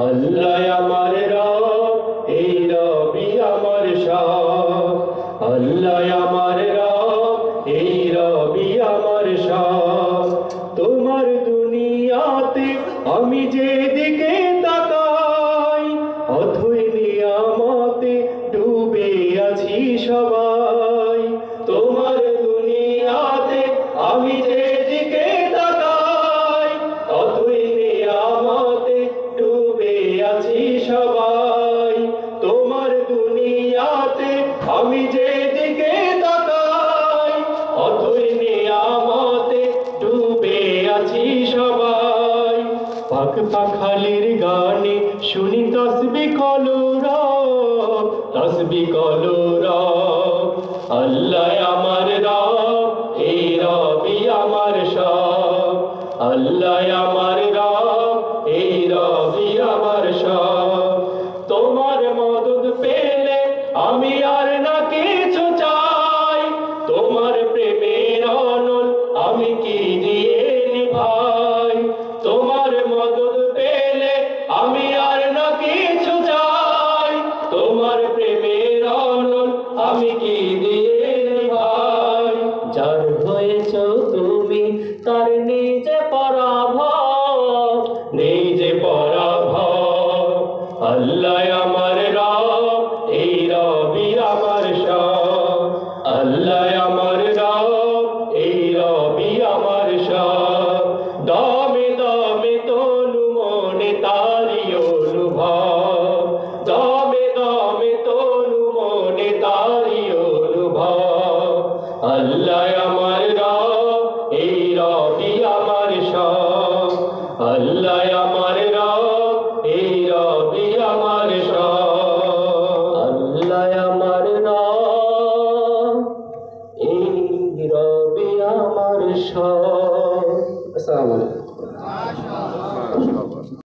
আল্লাহ আমার রব, এই রবি আমার সব। আল্লাহ আমার রব, এই রবি আমার সব। তোমার দুনিয়াতে আমি যেদিকে তাকাই, অথই নিয়ামতে ডুবে আছি সবাই। তোমার দুনিয়াতে আমি যেদিকে তাকাই, অথই নিয়ামতে ডুবে আছি সবাই। তোমার দুনিয়াতে আমি যেদিকে তাকাই, অথই নিয়ামতে ডুবে আছি সবাই। পাক পাখালির গানে শুনি তসবিহ কলরব, তসবিহ কলরব। আল্লাহ আমার রব, এই রবি আমার সব। আল্লাহ আমার রব, এই রবি আমার সব। তোমার মদদ পেলে আমি আর না কিছু চাই, তোমার প্রেমের অনল আমি কি দিয়ে নিভাই। তোমার মদদ পেলে আমি আর না কিছু চাই, তোমার প্রেমের অনল আমি কি দিয়ে নিভাই। যার হয়েছ তুমি তার নিজে পরাভব, নিজে পরাভব। আল্লাহ আমার রব, এই রবি আমার সব। আল্লাহ আমার রব, এই রবি আমার সব। দমে দমে তনু মনে তারি অনুভব, দমে দমে তনু মনে তারি অনুভব। আল্লাহ আমার রব, এই রবি আমার সব। আল্লাহ আমার রব, এই রবি আমার সব। আল্লাহ আমার রব, এই রবি আমার সব। আসসালামু আলাইকুম।